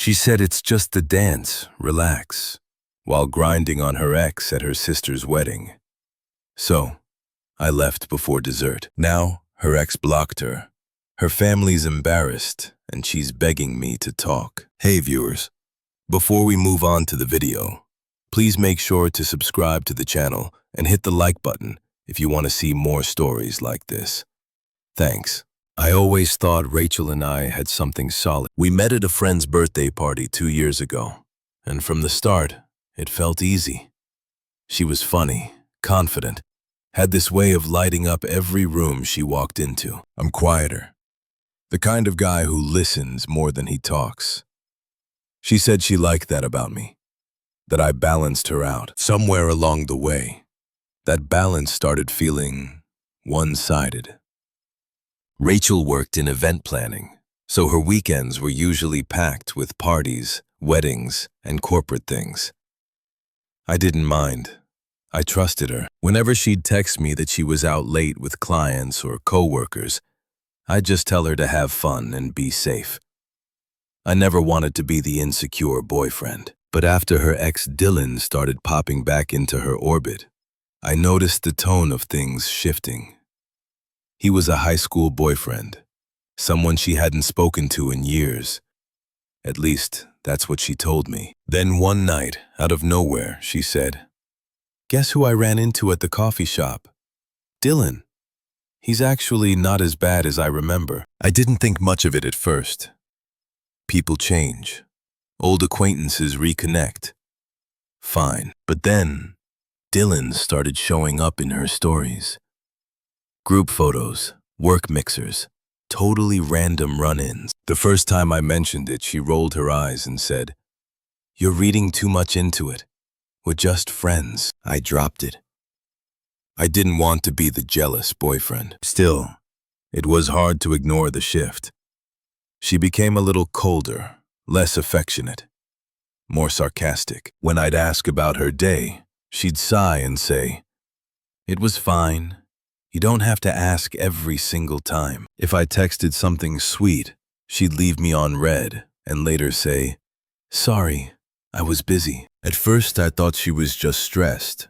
She said it's just a dance, relax, while grinding on her ex at her sister's wedding. So, I left before dessert. Now, her ex blocked her. Her family's embarrassed, and she's begging me to talk. Hey viewers, before we move on to the video, please make sure to subscribe to the channel and hit the like button if you want to see more stories like this. Thanks. I always thought Rachel and I had something solid. We met at a friend's birthday party 2 years ago, and from the start, it felt easy. She was funny, confident, had this way of lighting up every room she walked into. I'm quieter, the kind of guy who listens more than he talks. She said she liked that about me, that I balanced her out. Somewhere along the way, that balance started feeling one-sided. Rachel worked in event planning, so her weekends were usually packed with parties, weddings, and corporate things. I didn't mind. I trusted her. Whenever she'd text me that she was out late with clients or co-workers, I'd just tell her to have fun and be safe. I never wanted to be the insecure boyfriend. But after her ex Dylan started popping back into her orbit, I noticed the tone of things shifting. He was a high school boyfriend, someone she hadn't spoken to in years. At least, that's what she told me. Then one night, out of nowhere, she said, "Guess who I ran into at the coffee shop? Dylan. He's actually not as bad as I remember." I didn't think much of it at first. People change. Old acquaintances reconnect. Fine. But then, Dylan started showing up in her stories. Group photos, work mixers, totally random run-ins. The first time I mentioned it, she rolled her eyes and said, "You're reading too much into it. We're just friends." I dropped it. I didn't want to be the jealous boyfriend. Still, it was hard to ignore the shift. She became a little colder, less affectionate, more sarcastic. When I'd ask about her day, she'd sigh and say, "It was fine. You don't have to ask every single time." If I texted something sweet, she'd leave me on read and later say, "Sorry, I was busy." At first, I thought she was just stressed.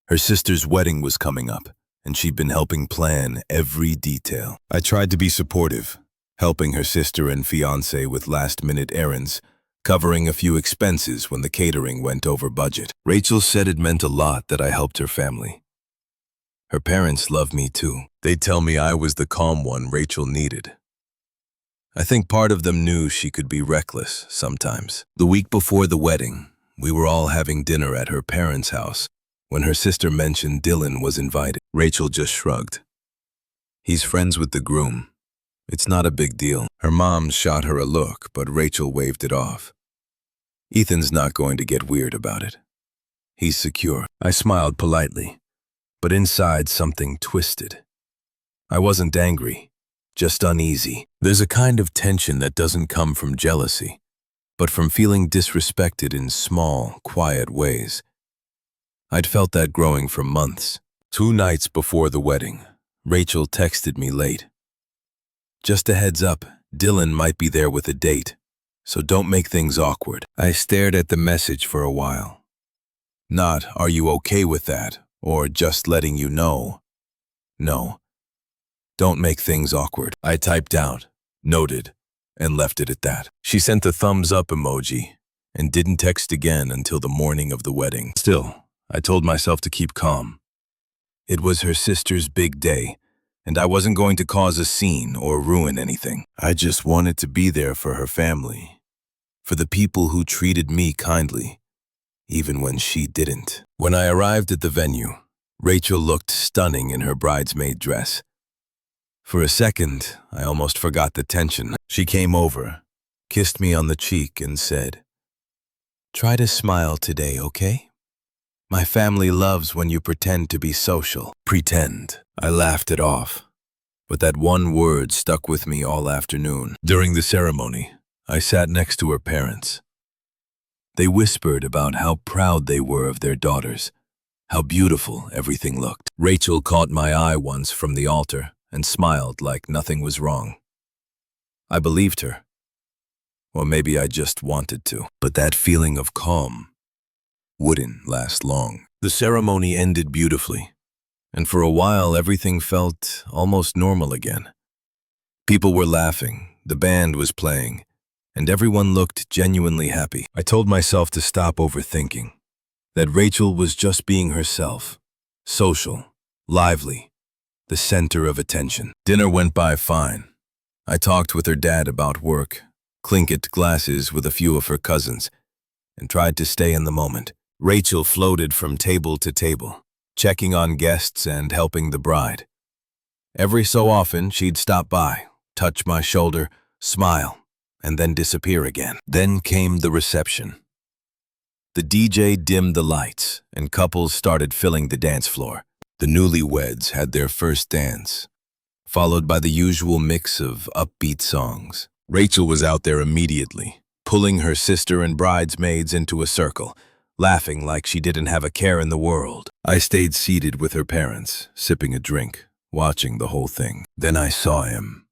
Her sister's wedding was coming up, and she'd been helping plan every detail. I tried to be supportive, helping her sister and fiancé with last-minute errands, covering a few expenses when the catering went over budget. Rachel said it meant a lot that I helped her family. Her parents loved me too. They'd tell me I was the calm one Rachel needed. I think part of them knew she could be reckless sometimes. The week before the wedding, we were all having dinner at her parents' house when her sister mentioned Dylan was invited. Rachel just shrugged. "He's friends with the groom. It's not a big deal." Her mom shot her a look, but Rachel waved it off. "Ethan's not going to get weird about it. He's secure." I smiled politely, but inside something twisted. I wasn't angry, just uneasy. There's a kind of tension that doesn't come from jealousy, but from feeling disrespected in small, quiet ways. I'd felt that growing for months. 2 nights before the wedding, Rachel texted me late. "Just a heads up, Dylan might be there with a date, so don't make things awkward." I stared at the message for a while. Not, "Are you okay with that?" or "Just letting you know." No. "Don't make things awkward." I typed out, noted, and left it at that. She sent the thumbs up emoji and didn't text again until the morning of the wedding. Still, I told myself to keep calm. It was her sister's big day, and I wasn't going to cause a scene or ruin anything. I just wanted to be there for her family, for the people who treated me kindly, even when she didn't. When I arrived at the venue, Rachel looked stunning in her bridesmaid dress. For a second, I almost forgot the tension. She came over, kissed me on the cheek, and said, "Try to smile today, okay? My family loves when you pretend to be social." Pretend. I laughed it off, but that one word stuck with me all afternoon. During the ceremony, I sat next to her parents. They whispered about how proud they were of their daughters, how beautiful everything looked. Rachel caught my eye once from the altar and smiled like nothing was wrong. I believed her. Or maybe I just wanted to. But that feeling of calm wouldn't last long. The ceremony ended beautifully, and for a while everything felt almost normal again. People were laughing, the band was playing, and everyone looked genuinely happy. I told myself to stop overthinking, that Rachel was just being herself, social, lively, the center of attention. Dinner went by fine. I talked with her dad about work, clinked glasses with a few of her cousins, and tried to stay in the moment. Rachel floated from table to table, checking on guests and helping the bride. Every so often, she'd stop by, touch my shoulder, smile, and then disappear again. Then came the reception. The DJ dimmed the lights, and couples started filling the dance floor. The newlyweds had their first dance, followed by the usual mix of upbeat songs. Rachel was out there immediately, pulling her sister and bridesmaids into a circle, laughing like she didn't have a care in the world. I stayed seated with her parents, sipping a drink, watching the whole thing. Then I saw him.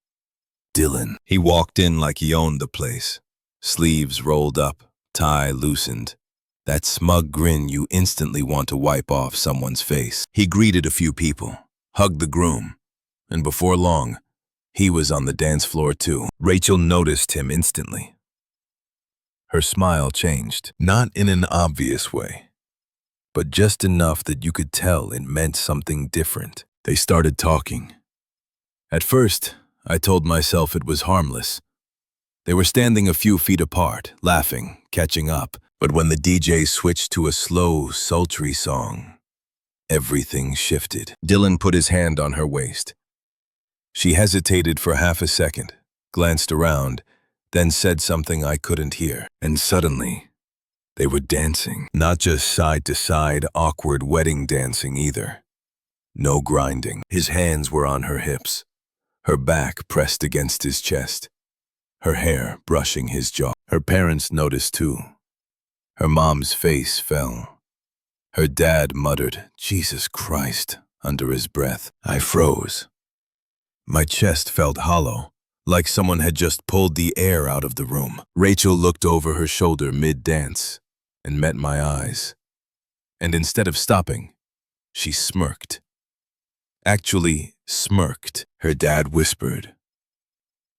Dylan. He walked in like he owned the place. Sleeves rolled up, tie loosened. That smug grin you instantly want to wipe off someone's face. He greeted a few people, hugged the groom, and before long, he was on the dance floor too. Rachel noticed him instantly. Her smile changed, not in an obvious way, but just enough that you could tell it meant something different. They started talking. At first, I told myself it was harmless. They were standing a few feet apart, laughing, catching up. But when the DJ switched to a slow, sultry song, everything shifted. Dylan put his hand on her waist. She hesitated for half a second, glanced around, then said something I couldn't hear. And suddenly, they were dancing. Not just side-to-side, awkward wedding dancing either. No grinding. His hands were on her hips, her back pressed against his chest, her hair brushing his jaw. Her parents noticed too. Her mom's face fell. Her dad muttered, "Jesus Christ," under his breath. I froze. My chest felt hollow, like someone had just pulled the air out of the room. Rachel looked over her shoulder mid-dance and met my eyes. And instead of stopping, she smirked. Actually, smirked. Her dad whispered,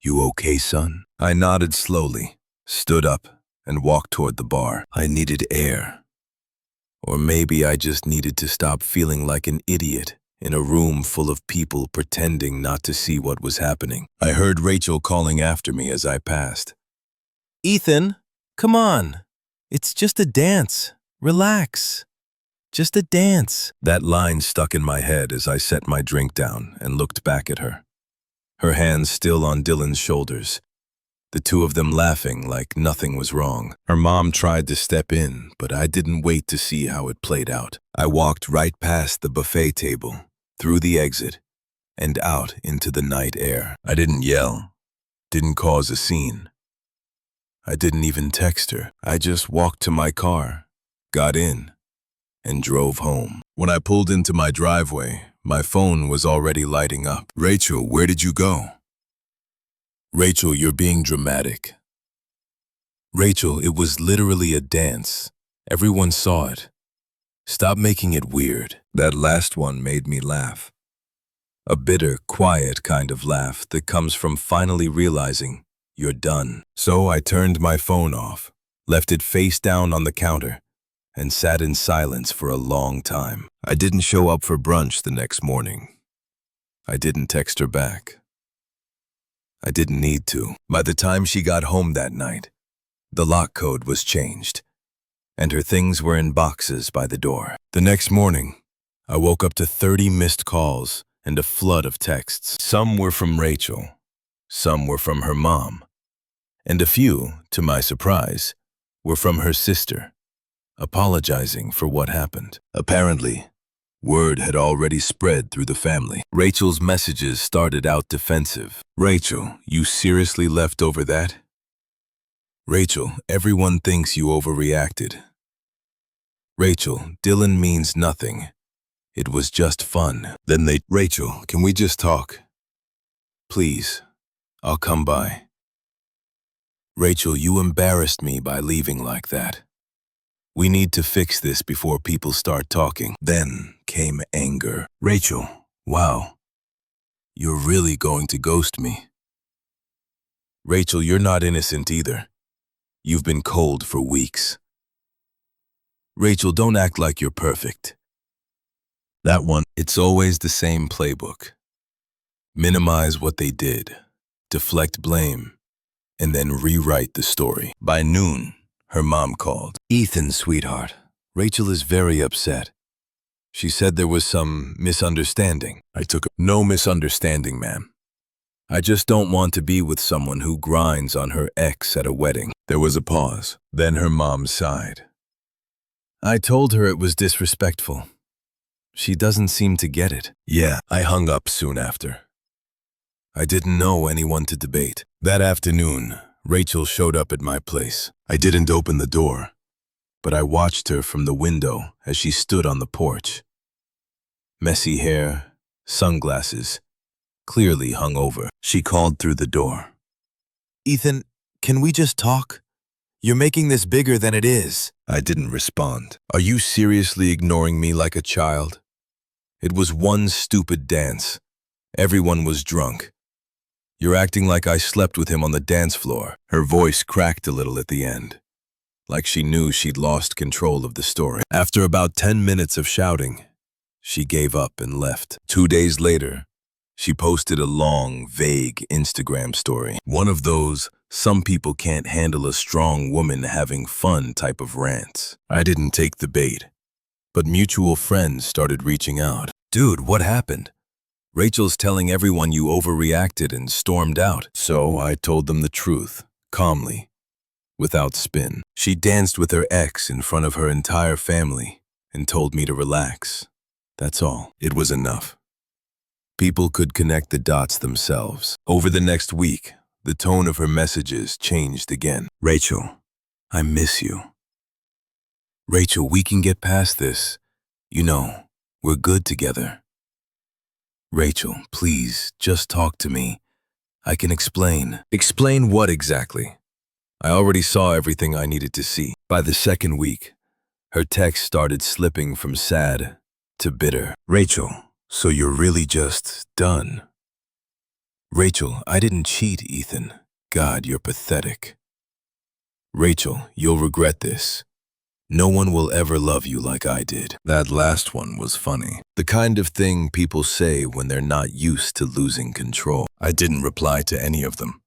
"You okay, son?" I nodded slowly, stood up, and walked toward the bar. I needed air. Or maybe I just needed to stop feeling like an idiot in a room full of people pretending not to see what was happening. I heard Rachel calling after me as I passed. "Ethan, come on. It's just a dance. Relax. Just a dance." That line stuck in my head as I set my drink down and looked back at her. Her hands still on Dylan's shoulders, the two of them laughing like nothing was wrong. Her mom tried to step in, but I didn't wait to see how it played out. I walked right past the buffet table, through the exit, and out into the night air. I didn't yell, didn't cause a scene. I didn't even text her. I just walked to my car, got in, and drove home. When I pulled into my driveway, my phone was already lighting up. "Rachel, where did you go?" "Rachel, you're being dramatic." "Rachel, it was literally a dance. Everyone saw it. Stop making it weird." That last one made me laugh. A bitter, quiet kind of laugh that comes from finally realizing you're done. So I turned my phone off, left it face down on the counter, and sat in silence for a long time. I didn't show up for brunch the next morning. I didn't text her back. I didn't need to. By the time she got home that night, the lock code was changed, and her things were in boxes by the door. The next morning, I woke up to 30 missed calls and a flood of texts. Some were from Rachel, some were from her mom, and a few, to my surprise, were from her sister, apologizing for what happened. Apparently, word had already spread through the family. Rachel's messages started out defensive. "Rachel, you seriously left over that?" "Rachel, everyone thinks you overreacted." "Rachel, Dylan means nothing. It was just fun." Then "Rachel, can we just talk? Please, I'll come by." Rachel, you embarrassed me by leaving like that. We need to fix this before people start talking. Then came anger. Rachel, wow, you're really going to ghost me. Rachel, you're not innocent either. You've been cold for weeks. Rachel, don't act like you're perfect. That one, it's always the same playbook. Minimize what they did, deflect blame, and then rewrite the story. By noon, her mom called. Ethan, sweetheart, Rachel is very upset. She said there was some misunderstanding. I took no misunderstanding, ma'am. I just don't want to be with someone who grinds on her ex at a wedding. There was a pause. Then her mom sighed. I told her it was disrespectful. She doesn't seem to get it. Yeah, I hung up soon after. I didn't know anyone to debate. That afternoon, Rachel showed up at my place. I didn't open the door, but I watched her from the window as she stood on the porch. Messy hair, sunglasses, clearly hungover. She called through the door. Ethan, can we just talk? You're making this bigger than it is. I didn't respond. Are you seriously ignoring me like a child? It was one stupid dance. Everyone was drunk. You're acting like I slept with him on the dance floor. Her voice cracked a little at the end, like she knew she'd lost control of the story. After about 10 minutes of shouting, she gave up and left. 2 days later, she posted a long, vague Instagram story. One of those, some people can't handle a strong woman having fun type of rants. I didn't take the bait, but mutual friends started reaching out. Dude, what happened? Rachel's telling everyone you overreacted and stormed out. So I told them the truth, calmly, without spin. She danced with her ex in front of her entire family and told me to relax. That's all. It was enough. People could connect the dots themselves. Over the next week, the tone of her messages changed again. Rachel, I miss you. Rachel, we can get past this. You know, we're good together. Rachel, please, just talk to me. I can explain. Explain what exactly? I already saw everything I needed to see. By the second week, her text started slipping from sad to bitter. Rachel, so you're really just done? Rachel, I didn't cheat, Ethan. God, you're pathetic. Rachel, you'll regret this. No one will ever love you like I did. That last one was funny. The kind of thing people say when they're not used to losing control. I didn't reply to any of them.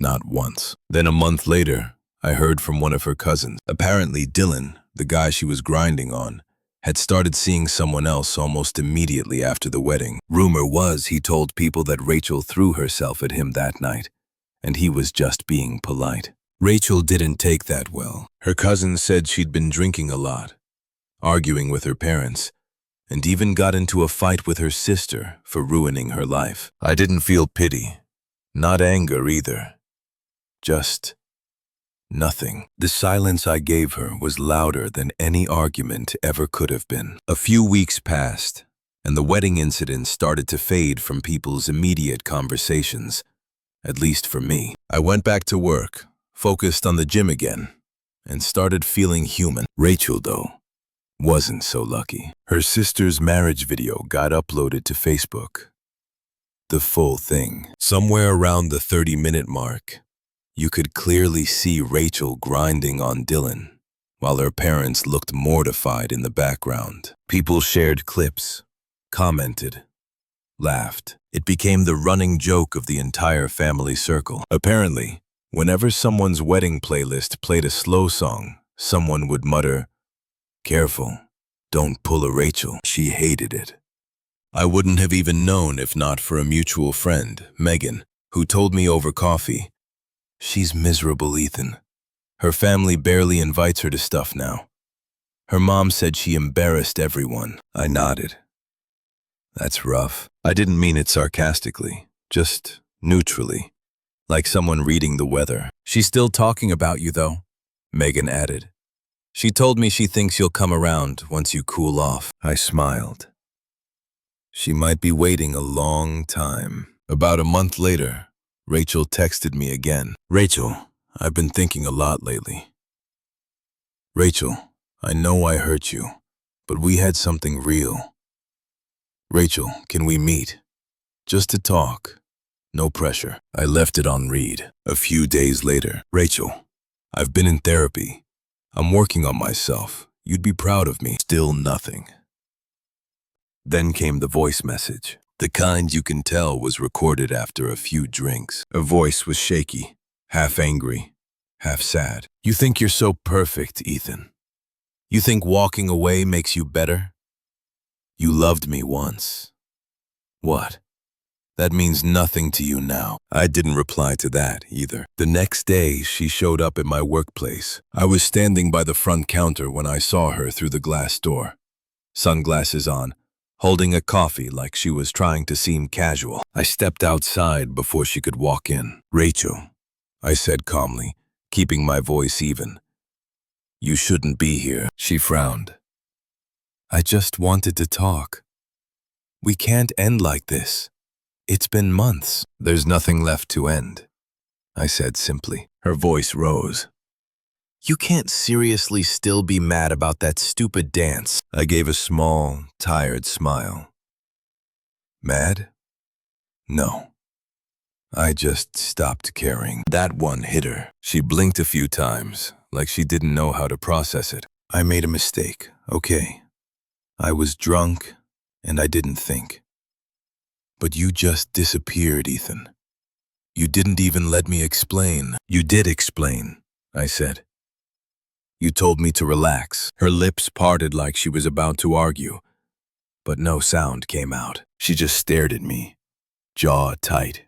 Not once. Then a month later, I heard from one of her cousins. Apparently Dylan, the guy she was grinding on, had started seeing someone else almost immediately after the wedding. Rumor was he told people that Rachel threw herself at him that night, and he was just being polite. Rachel didn't take that well. Her cousin said she'd been drinking a lot, arguing with her parents, and even got into a fight with her sister for ruining her life. I didn't feel pity, not anger either. Just nothing. The silence I gave her was louder than any argument ever could have been. A few weeks passed, and the wedding incident started to fade from people's immediate conversations, at least for me. I went back to work, focused on the gym again, and started feeling human. Rachel, though, wasn't so lucky. Her sister's marriage video got uploaded to Facebook. The full thing. Somewhere around the 30-minute mark, you could clearly see Rachel grinding on Dylan, while her parents looked mortified in the background. People shared clips, commented, laughed. It became the running joke of the entire family circle. Apparently, whenever someone's wedding playlist played a slow song, someone would mutter, "Careful, don't pull a Rachel." She hated it. I wouldn't have even known if not for a mutual friend, Megan, who told me over coffee, "She's miserable, Ethan. Her family barely invites her to stuff now. Her mom said she embarrassed everyone." I nodded. That's rough. I didn't mean it sarcastically, just neutrally, like someone reading the weather. "She's still talking about you, though," Megan added. "She told me she thinks you'll come around once you cool off." I smiled. She might be waiting a long time. About a month later, Rachel texted me again. "Rachel, I've been thinking a lot lately. Rachel, I know I hurt you, but we had something real. Rachel, can we meet? Just to talk. No pressure. I left it on read. A few days later. Rachel, I've been in therapy. I'm working on myself. You'd be proud of me. Still nothing. Then came the voice message. The kind you can tell was recorded after a few drinks. Her voice was shaky, half angry, half sad. You think you're so perfect, Ethan. You think walking away makes you better? You loved me once. What? That means nothing to you now. I didn't reply to that either. The next day, she showed up at my workplace. I was standing by the front counter when I saw her through the glass door. Sunglasses on, holding a coffee like she was trying to seem casual. I stepped outside before she could walk in. Rachel, I said calmly, keeping my voice even. You shouldn't be here. She frowned. I just wanted to talk. We can't end like this. It's been months. There's nothing left to end, I said simply. Her voice rose. You can't seriously still be mad about that stupid dance. I gave a small, tired smile. Mad? No. I just stopped caring. That one hit her. She blinked a few times, like she didn't know how to process it. I made a mistake, okay. I was drunk, and I didn't think. But you just disappeared, Ethan. You didn't even let me explain. You did explain, I said. You told me to relax. Her lips parted like she was about to argue, but no sound came out. She just stared at me, jaw tight,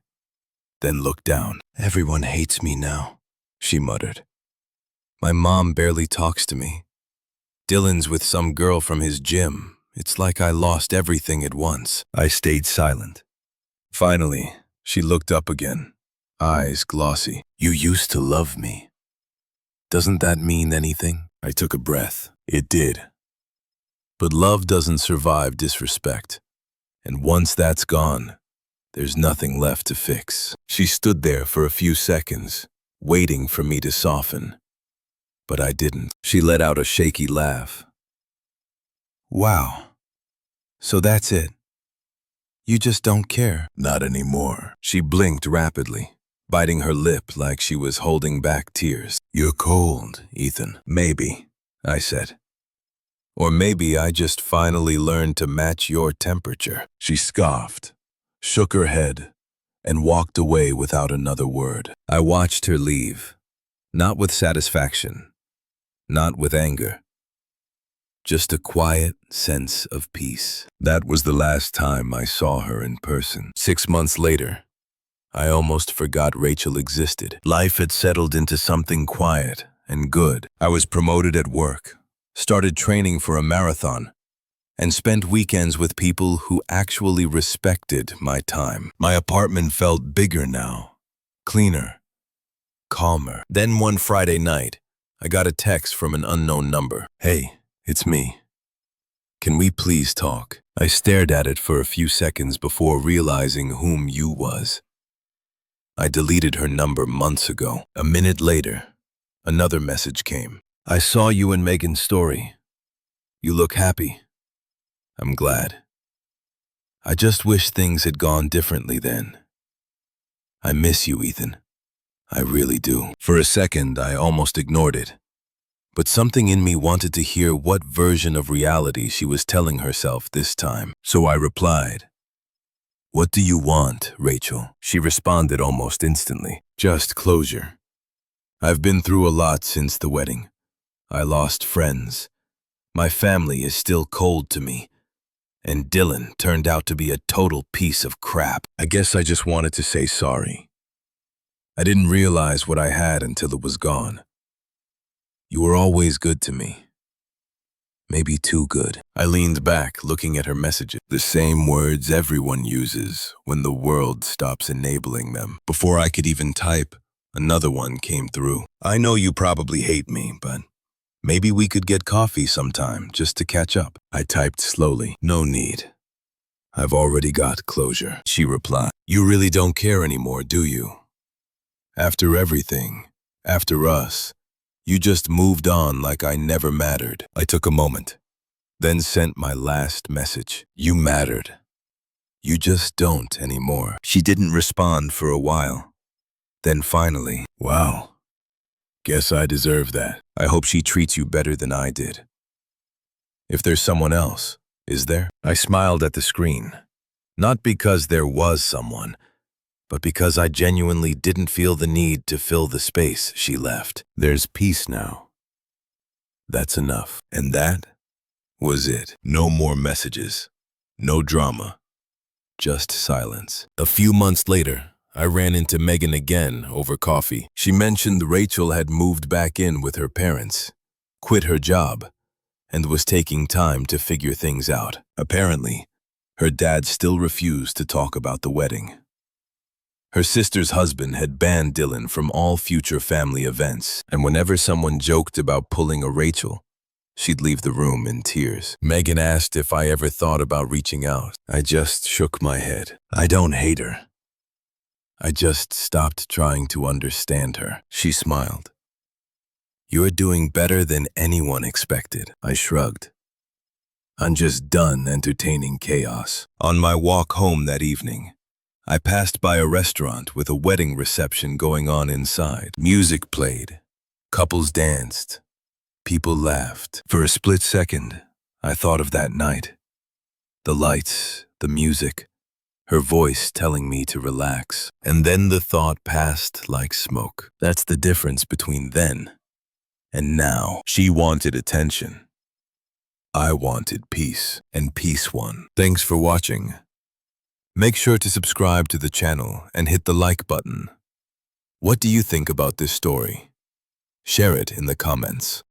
then looked down. Everyone hates me now, she muttered. My mom barely talks to me. Dylan's with some girl from his gym. It's like I lost everything at once. I stayed silent. Finally, she looked up again, eyes glossy. You used to love me. Doesn't that mean anything? I took a breath. It did. But love doesn't survive disrespect. And once that's gone, there's nothing left to fix. She stood there for a few seconds, waiting for me to soften. But I didn't. She let out a shaky laugh. Wow. So that's it. You just don't care. Not anymore. She blinked rapidly, biting her lip like she was holding back tears. You're cold, Ethan. Maybe, I said. Or maybe I just finally learned to match your temperature. She scoffed, shook her head, and walked away without another word. I watched her leave, not with satisfaction, not with anger. Just a quiet sense of peace. That was the last time I saw her in person. 6 months later, I almost forgot Rachel existed. Life had settled into something quiet and good. I was promoted at work, started training for a marathon, and spent weekends with people who actually respected my time. My apartment felt bigger now, cleaner, calmer. Then one Friday night, I got a text from an unknown number. Hey. It's me. Can we please talk? I stared at it for a few seconds before realizing whom you was. I deleted her number months ago. A minute later, another message came. I saw you and Megan's story. You look happy. I'm glad. I just wish things had gone differently then. I miss you, Ethan. I really do. For a second, I almost ignored it. But something in me wanted to hear what version of reality she was telling herself this time. So I replied, What do you want, Rachel? She responded almost instantly. Just closure. I've been through a lot since the wedding. I lost friends. My family is still cold to me. And Dylan turned out to be a total piece of crap. I guess I just wanted to say sorry. I didn't realize what I had until it was gone. You were always good to me. Maybe too good. I leaned back, looking at her messages. The same words everyone uses when the world stops enabling them. Before I could even type, another one came through. I know you probably hate me, but maybe we could get coffee sometime just to catch up. I typed slowly. No need. I've already got closure. She replied. You really don't care anymore, do you? After everything, After us, you just moved on like I never mattered. I took a moment, then sent my last message. You mattered. You just don't anymore. She didn't respond for a while. Then finally, wow, guess I deserve that. I hope she treats you better than I did. If there's someone else, is there? I smiled at the screen. Not because there was someone, but because I genuinely didn't feel the need to fill the space she left. There's peace now. That's enough. And that was it. No more messages. No drama. Just silence. A few months later, I ran into Megan again over coffee. She mentioned Rachel had moved back in with her parents, quit her job, and was taking time to figure things out. Apparently, her dad still refused to talk about the wedding. Her sister's husband had banned Dylan from all future family events, and whenever someone joked about pulling a Rachel, she'd leave the room in tears. Megan asked if I ever thought about reaching out. I just shook my head. I don't hate her. I just stopped trying to understand her. She smiled. You're doing better than anyone expected. I shrugged. I'm just done entertaining chaos. On my walk home that evening, I passed by a restaurant with a wedding reception going on inside. Music played. Couples danced. People laughed. For a split second, I thought of that night. The lights, the music, her voice telling me to relax. And then the thought passed like smoke. That's the difference between then and now. She wanted attention. I wanted peace, and peace won. Thanks for watching. Make sure to subscribe to the channel and hit the like button. What do you think about this story? Share it in the comments.